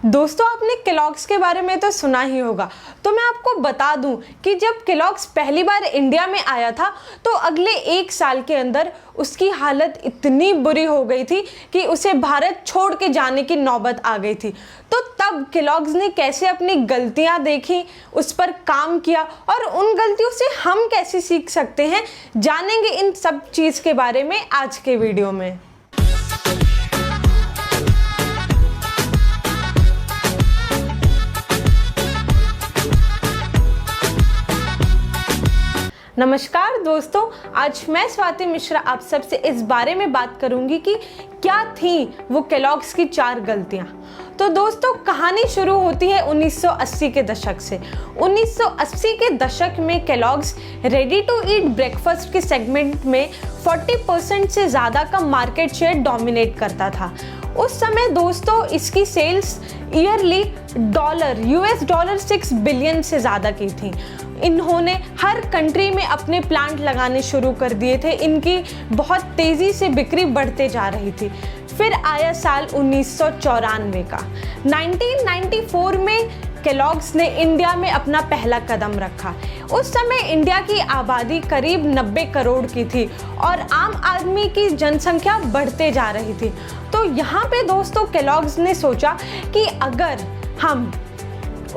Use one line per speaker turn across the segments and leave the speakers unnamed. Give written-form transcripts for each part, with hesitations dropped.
दोस्तों, आपने केलॉग्स के बारे में तो सुना ही होगा, तो मैं आपको बता दूं कि जब केलॉग्स पहली बार इंडिया में आया था तो अगले 1 साल के अंदर उसकी हालत इतनी बुरी हो गई थी कि उसे भारत छोड़ के जाने की नौबत आ गई थी। तो तब केलॉग्स ने कैसे अपनी गलतियां देखी, उस पर काम किया और उन गलतियों से हम कैसे सीख सकते हैं, जानेंगे इन सब चीज़ के बारे में आज के वीडियो में। नमस्कार दोस्तों, आज मैं स्वाति मिश्रा आप सबसे इस बारे में बात करूंगी कि क्या थी वो केलॉग्स की 4 गलतियां। तो दोस्तों, कहानी शुरू होती है 1980 के दशक से। 1980 के दशक में Kellogg's ready to eat breakfast के सेगमेंट में 40% से ज़्यादा का मार्केट शेयर डोमिनेट करता था। उस समय दोस्तों इसकी सेल्स ईयरली $6 बिलियन से ज़्यादा की थी। इन्होंने हर कंट्री में अपने प्लांट लगाने शुरू कर दिए थे। इनकी बहुत तेज़ी से बिक्री बढ़ते जा रही थी। फिर आया साल 1994 का। 1994 में केलॉग्स ने इंडिया में अपना पहला कदम रखा। उस समय इंडिया की आबादी करीब 90 करोड़ की थी और आम आदमी की जनसंख्या बढ़ते जा रही थी। तो यहाँ पे दोस्तों केलॉग्स ने सोचा कि अगर हम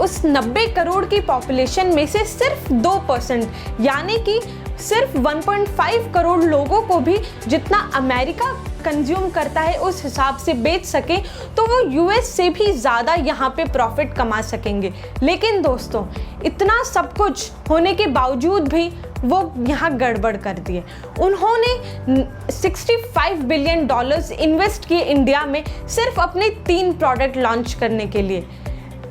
उस 90 करोड़ की पॉपुलेशन में से सिर्फ 2% यानी कि सिर्फ 1.5 करोड़ लोगों को भी जितना अमेरिका कंज्यूम करता है उस हिसाब से बेच सके तो वो यूएस से भी ज़्यादा यहाँ पे प्रॉफिट कमा सकेंगे। लेकिन दोस्तों, इतना सब कुछ होने के बावजूद भी वो यहाँ गड़बड़ कर दिए। उन्होंने $65 बिलियन इन्वेस्ट किए इंडिया में सिर्फ अपने 3 प्रोडक्ट लॉन्च करने के लिए,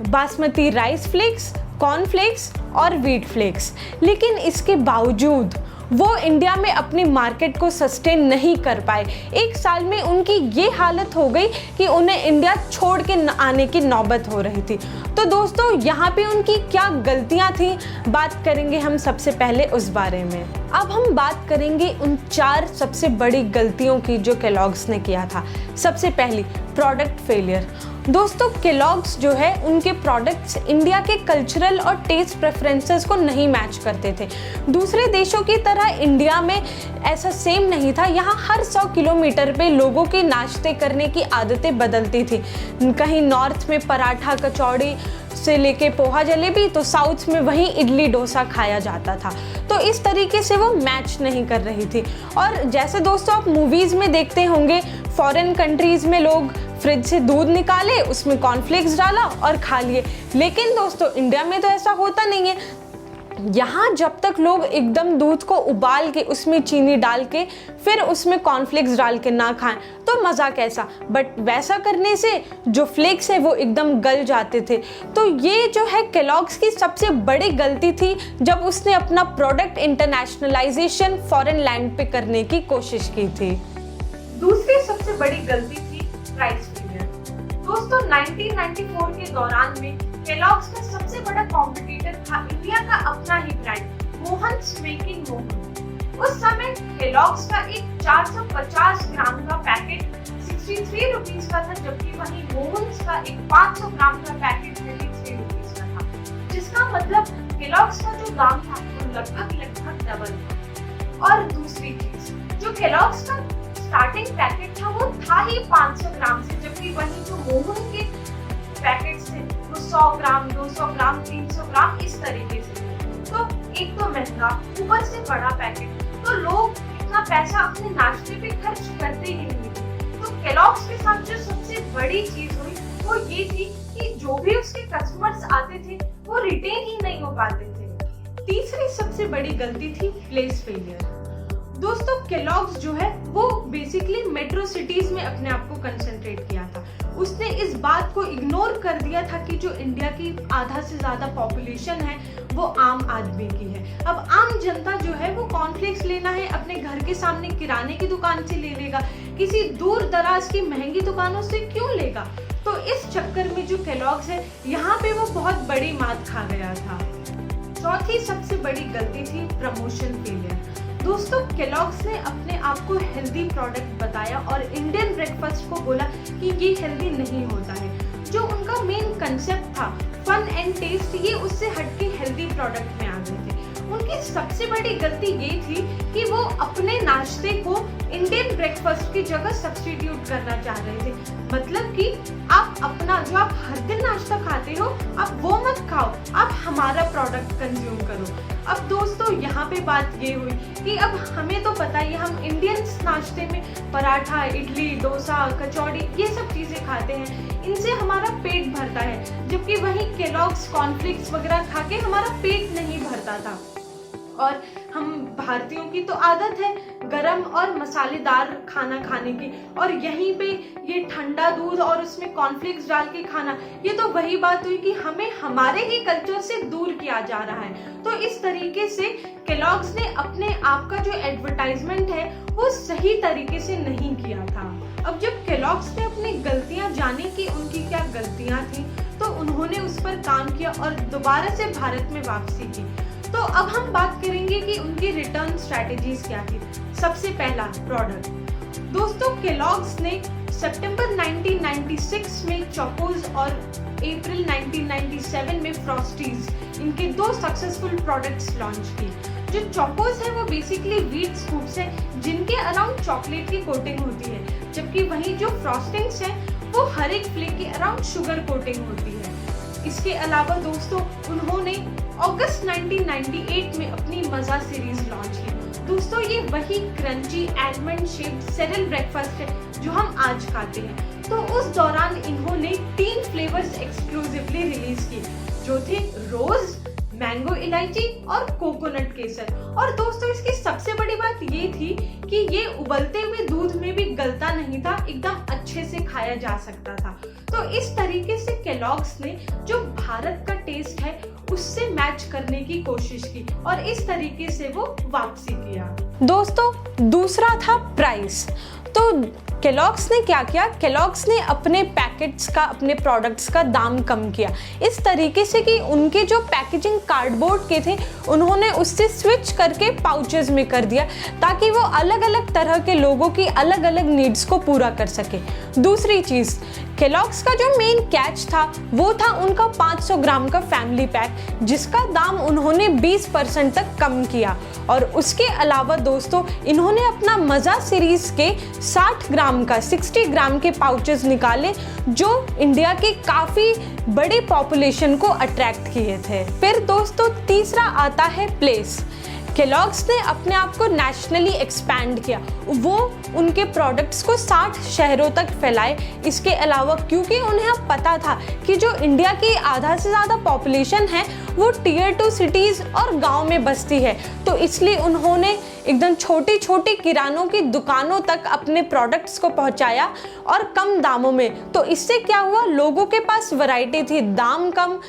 बासमती राइस फ्लेक्स, कॉर्नफ्लेक्स और व्हीट फ्लेक्स। लेकिन इसके बावजूद वो इंडिया में अपनी मार्केट को सस्टेन नहीं कर पाए। 1 साल में उनकी ये हालत हो गई कि उन्हें इंडिया छोड़ के आने की नौबत हो रही थी। तो दोस्तों, यहाँ पे उनकी क्या गलतियाँ थी, बात करेंगे हम सबसे पहले उस बारे में। अब हम बात करेंगे उन 4 सबसे बड़ी गलतियों की जो केलॉग्स ने किया था। सबसे पहली, प्रोडक्ट फेलियर। दोस्तों, केलॉग्स जो है उनके प्रोडक्ट्स इंडिया के कल्चरल और टेस्ट प्रेफरेंसेस को नहीं मैच करते थे। दूसरे देशों की तरह इंडिया में ऐसा सेम नहीं था। यहाँ हर 100 किलोमीटर पे लोगों के नाश्ते करने की आदतें बदलती थी। कहीं नॉर्थ में पराठा कचौड़ी से लेके पोहा जलेबी, तो साउथ में वहीं इडली डोसा खाया जाता था। तो इस तरीके से वो मैच नहीं कर रही थी। और जैसे दोस्तों आप मूवीज़ में देखते होंगे, फॉरेन कंट्रीज़ में लोग फ्रिज से दूध निकाले, उसमें कॉर्नफ्लेक्स डाला और खा लिए। लेकिन दोस्तों इंडिया में तो ऐसा होता नहीं है। यहाँ जब तक लोग एकदम दूध को उबाल के उसमें चीनी डाल के फिर उसमें कॉर्नफ्लेक्स डाल के ना खाएं तो मज़ा कैसा। बट वैसा करने से जो फ्लेक्स है वो एकदम गल जाते थे। तो ये जो है केलॉग्स की सबसे बड़ी गलती थी जब उसने अपना प्रोडक्ट इंटरनेशनलाइजेशन फॉरेन लैंड पे करने की कोशिश की थी। दूसरी सबसे बड़ी गलती थी प्राइस फेलियर। दोस्तों 1994 के दौरान में केलॉग्स का सबसे बड़ा कॉम्पिटिटर था इंडिया का अपना ही ब्रांड मोहन्स बेकिंग मोहन। उस समय केलॉग्स का एक 450 ग्राम का पैकेट 63 रुपीस का था, जबकि वहीं मोहन्स का एक 500 ग्राम का पैकेट 33 रुपीस का था। जिसका मतलब केलॉग्स का जो दाम था वो लगभग डबल था। और दूसरी चीज, जो केलॉग्स का स्टार्टिंग पैकेट था वो था ही 500 ग्राम से, जबकि वहीं जो मोहन के पैकेट्स थे वो 100 ग्राम, 200 ग्राम, 300 ग्राम इस तरीके से। तो एक तो महंगा, ऊपर से बड़ा पैकेट, तो लोग इतना पैसा अपने नाश्ते पे खर्च करते ही नहीं। तो केलॉग्स के साथ जो सबसे बड़ी चीज हुई वो ये थी कि जो भी उसके कस्टमर्स आते थे वो रिटेन ही नहीं हो पाते थे। तीसरी सबसे बड़ी गलती थी प्लेस फेलियर। दोस्तों केलॉग्स जो है वो बेसिकली मेट्रो सिटीज में अपने आप को कंसंट्रेट किया था। उसने इस बात को इग्नोर कर दिया था कि जो इंडिया की आधा से ज़्यादा पॉपुलेशन है वो आम आदमी की है। अब आम जनता जो है वो कॉर्नफ्लेक्स लेना है अपने घर के सामने किराने की दुकान से ले लेगा, किसी दूर दराज की महंगी दुकानों से क्यों लेगा। तो इस चक्कर में जो केलॉग्स है यहाँ पे वो बहुत बड़ी मात खा गया था। चौथी सबसे बड़ी गलती थी प्रमोशन फेलियर। दोस्तों केलॉग्स ने अपने आप को हेल्दी प्रोडक्ट बताया और इंडियन ब्रेकफास्ट को बोला कि ये हेल्दी नहीं होता है। जो उनका मेन कंसेप्ट था फन एंड टेस्ट, ये उससे हटके हेल्दी प्रोडक्ट में आ गए थे। उनकी सबसे बड़ी गलती ये थी कि वो अपने नाश्ते को इंडियन ब्रेकफास्ट की जगह सब्स्टिट्यूट करना चाह रहे थे। मतलब कि आप अपना जो आप हर दिन नाश्ता खाते हो आप वो मत खाओ, आप हमारा प्रोडक्ट कंज्यूम करो। अब दोस्तों यहाँ पे बात ये हुई कि अब हमें तो पता ही, हम इंडियंस नाश्ते में पराठा, इडली, डोसा, कचौड़ी ये सब चीज़ें खाते हैं, इनसे हमारा पेट भरता है, जबकि वहीं केलॉग्स, कॉर्नफ्लेक्स वगैरह खा के हमारा पेट नहीं भरता था। और हम भारतीयों की तो आदत है गरम और मसालेदार खाना खाने की, और यहीं पे ये ठंडा दूध और उसमें कॉर्नफ्लेक्स डाल के खाना, ये तो वही बात हुई कि हमें हमारे ही कल्चर से दूर किया जा रहा है। तो इस तरीके से केलॉग्स ने अपने आप का जो एडवर्टाइजमेंट है वो सही तरीके से नहीं किया था। अब जब केलॉग्स ने अपनी गलतियां जानी कि उनकी क्या गलतियां थी, तो उन्होंने उस पर काम किया और दोबारा से भारत में वापसी की। तो अब हम बात करेंगे कि उनकी रिटर्न स्ट्रैटेजीज क्या थी। सबसे पहला प्रोडक्ट, दोस्तों केलॉग्स ने सितंबर 1996 में चोकोज और अप्रैल 1997 में फ्रॉस्टीज, इनके 2 सक्सेसफुल प्रोडक्ट्स लॉन्च किए। जो चोकोज है वो बेसिकली व्हीट स्कूप्स है जिनके अराउंड चॉकलेट की कोटिंग होती है, जबकि वहीं जो फ्रॉस्टिंग्स है वो हर एक फ्लेक के अराउंड शुगर कोटिंग होती है। इसके अलावा दोस्तों उन्होंने अगस्त 1998 में अपनी मज़ा सीरीज लॉन्च की। दोस्तों ये वही crunchy almond shaped serial breakfast है जो हम आज खाते हैं। तो उस दौरान इन्होंने 3 फ्लेवर्स एक्सक्लूसिवली रिलीज किए, जो थे रोज, मैंगो इलायची और कोकोनट केसर। और दोस्तों इसकी सबसे बड़ी बात ये थी कि ये उबलते हुए दूध में भी गलता नहीं था, एकदम अच्छे से खाया जा सकता था। तो इस तरीके से केलॉग्स ने जो भारत का टेस्ट है उससे मैच करने की कोशिश की और इस तरीके से वो वापसी किया। दोस्तों दूसरा था प्राइस। तो केलॉग्स ने क्या किया, केलॉग्स ने अपने पैकेट्स का, अपने प्रोडक्ट्स का दाम कम किया इस तरीके से कि उनके जो पैकेजिंग कार्डबोर्ड के थे उन्होंने उससे स्विच करके पाउचेस में कर दिया, ताकि वो अलग अलग तरह के लोगों की अलग अलग नीड्स को पूरा कर सके। दूसरी चीज़, केलॉग्स का जो मेन कैच था वो था उनका 500 ग्राम का फैमिली पैक, जिसका दाम उन्होंने 20% तक कम किया। और उसके अलावा दोस्तों इन्होंने अपना मज़ा सीरीज़ के 60 ग्राम का 60 ग्राम के पाउचेस निकाले, जो इंडिया के काफ़ी बड़ी पॉपुलेशन को अट्रैक्ट किए थे। फिर दोस्तों तीसरा आता है प्लेस। केलॉग्स ने अपने आप को नेशनली एक्सपैंड किया, वो उनके प्रोडक्ट्स को 60 शहरों तक फैलाए। इसके अलावा क्योंकि उन्हें अब पता था कि जो इंडिया की आधा से ज़्यादा पॉपुलेशन है वो टियर 2 सिटीज़ और गांव में बसती है, तो इसलिए उन्होंने एकदम छोटी छोटी किरानों की दुकानों तक अपने प्रोडक्ट्स को पहुंचाया और कम दामों में। तो इससे क्या हुआ, लोगों के पास वैरायटी थी, दाम कम,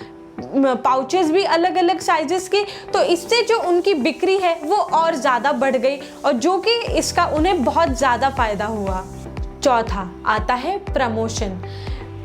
पाउचेस भी अलग अलग साइजेस की, तो इससे जो उनकी बिक्री है वो और ज़्यादा बढ़ गई और जो कि इसका उन्हें बहुत ज़्यादा फायदा हुआ। चौथा आता है प्रमोशन।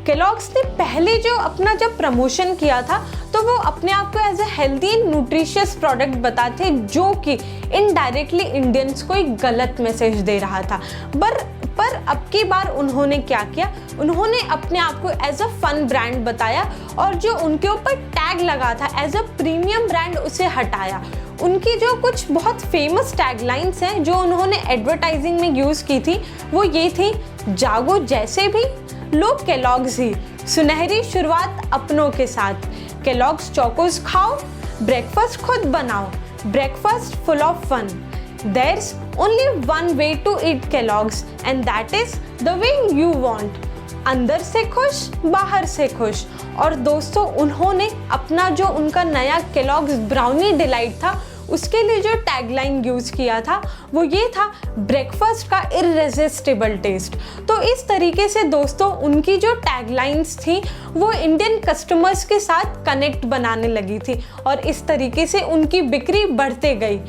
केलॉग्स ने पहले जो अपना जब प्रमोशन किया था तो वो अपने आप को as a healthy and nutritious product बताते, जो कि इनडायरेक्टली इंडियंस को एक गलत मैसेज दे रहा था। पर अब की बार उन्होंने क्या किया, उन्होंने अपने आप को एज अ फन ब्रांड बताया और जो उनके ऊपर टैग लगा था एज अ प्रीमियम ब्रांड उसे हटाया। उनकी जो कुछ बहुत फेमस टैगलाइंस हैं जो उन्होंने एडवर्टाइजिंग में यूज़ की थी वो ये थी, जागो जैसे भी, लो केलॉग्स ही, सुनहरी शुरुआत अपनों के साथ, केलॉग्स चोकोज खाओ, ब्रेकफास्ट खुद बनाओ, breakfast full of fun, there's only one way to eat Kellogg's and that is the way you want, अंदर से खुश बाहर से खुश। और दोस्तों उन्होंने अपना जो उनका नया केलॉग्स ब्राउनी डिलाइट था उसके लिए जो टैगलाइन यूज़ किया था वो ये था, ब्रेकफास्ट का इररेसिस्टिबल टेस्ट। तो इस तरीके से दोस्तों उनकी जो टैगलाइंस थी वो इंडियन कस्टमर्स के साथ कनेक्ट बनाने लगी थी और इस तरीके से उनकी बिक्री बढ़ते गई।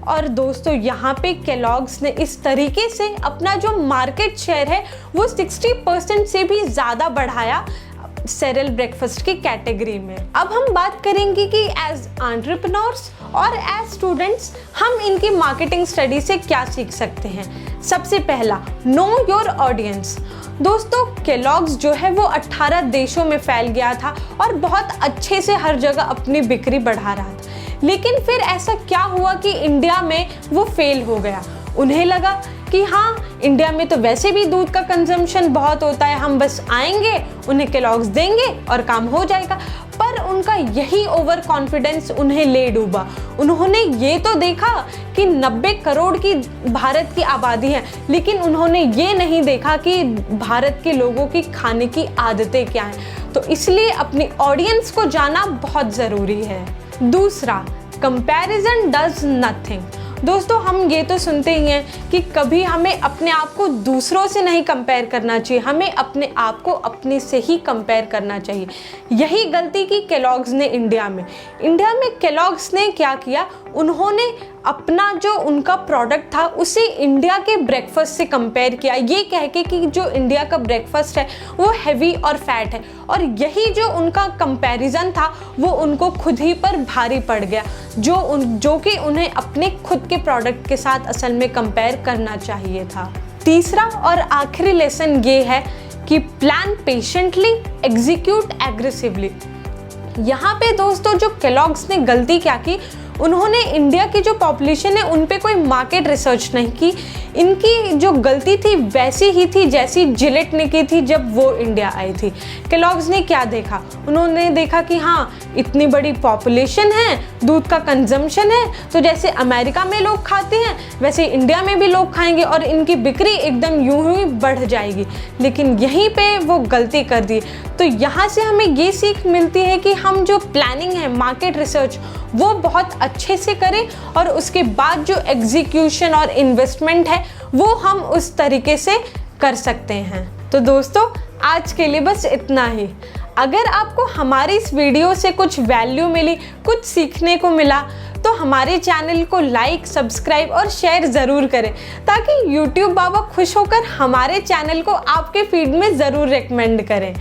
और दोस्तों यहाँ पे केलॉग्स ने इस तरीके से अपना जो मार्केट शेयर है वो 60% से भी ज़्यादा बढ़ाया सेरियल ब्रेकफास्ट की कैटेगरी में। अब हम बात करेंगे कि एज एंटरप्रेन्योर्स और एज स्टूडेंट्स हम इनकी मार्केटिंग स्टडी से क्या सीख सकते हैं। सबसे पहला, नो योर ऑडियंस। दोस्तों, केलॉग्स जो है वो 18 देशों में फैल गया था और बहुत अच्छे से हर जगह अपनी बिक्री बढ़ा रहा था, लेकिन फिर ऐसा क्या हुआ कि इंडिया में वो फेल हो गया। उन्हें लगा कि हाँ, इंडिया में तो वैसे भी दूध का कंजम्पशन बहुत होता है, हम बस आएंगे, उन्हें केलॉग्स देंगे और काम हो जाएगा। पर उनका यही ओवर कॉन्फिडेंस उन्हें ले डूबा। उन्होंने ये तो देखा कि 90 करोड़ की भारत की आबादी है, लेकिन उन्होंने ये नहीं देखा कि भारत के लोगों की खाने की आदतें क्या हैं। तो इसलिए अपनी ऑडियंस को जाना बहुत ज़रूरी है। दूसरा, कंपैरिजन डज नथिंग। दोस्तों, हम ये तो सुनते ही हैं कि कभी हमें अपने आप को दूसरों से नहीं कंपेयर करना चाहिए, हमें अपने आप को अपने से ही कंपेयर करना चाहिए। यही गलती की केलॉग्स ने इंडिया में केलॉग्स ने क्या किया, उन्होंने अपना जो उनका प्रोडक्ट था उसे इंडिया के ब्रेकफास्ट से कंपेयर किया, ये कह के कि जो इंडिया का ब्रेकफास्ट है वो हैवी और फैट है। और यही जो उनका कंपैरिजन था वो उनको खुद ही पर भारी पड़ गया, जो कि उन्हें अपने खुद के प्रोडक्ट के साथ असल में कंपेयर करना चाहिए था। तीसरा और आखिरी लेसन ये है कि प्लान पेशेंटली, एग्जीक्यूट एग्रेसिवली। यहाँ पे दोस्तों जो केलॉग्स ने गलती क्या की, उन्होंने इंडिया की जो पॉपुलेशन है उन पे कोई मार्केट रिसर्च नहीं की। इनकी जो गलती थी वैसी ही थी जैसी जिलेट ने की थी जब वो इंडिया आई थी। केलॉग्स ने क्या देखा, उन्होंने देखा कि हाँ, इतनी बड़ी पॉपुलेशन है, दूध का कंजम्पशन है, तो जैसे अमेरिका में लोग खाते हैं वैसे इंडिया में भी लोग खाएंगे और इनकी बिक्री एकदम यूं ही बढ़ जाएगी। लेकिन यहीं पे वो गलती कर दी। तो यहाँ से हमें ये सीख मिलती है कि हम जो प्लानिंग है, मार्केट रिसर्च, वो बहुत अच्छे से करें और उसके बाद जो एग्जीक्यूशन और इन्वेस्टमेंट है वो हम उस तरीके से कर सकते हैं। तो दोस्तों, आज के लिए बस इतना ही। अगर आपको हमारी इस वीडियो से कुछ वैल्यू मिली, कुछ सीखने को मिला, तो हमारे चैनल को लाइक, सब्सक्राइब और शेयर ज़रूर करें, ताकि YouTube बाबा खुश होकर हमारे चैनल को आपके फीड में ज़रूर रेकमेंड करें।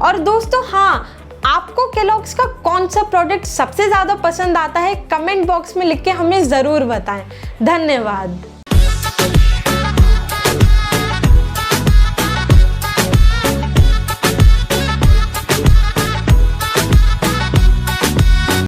और दोस्तों हाँ, आपको केलॉग्स का कौन सा प्रोडक्ट सबसे ज़्यादा पसंद आता है, कमेंट बॉक्स में लिख के हमें ज़रूर बताएं। धन्यवाद।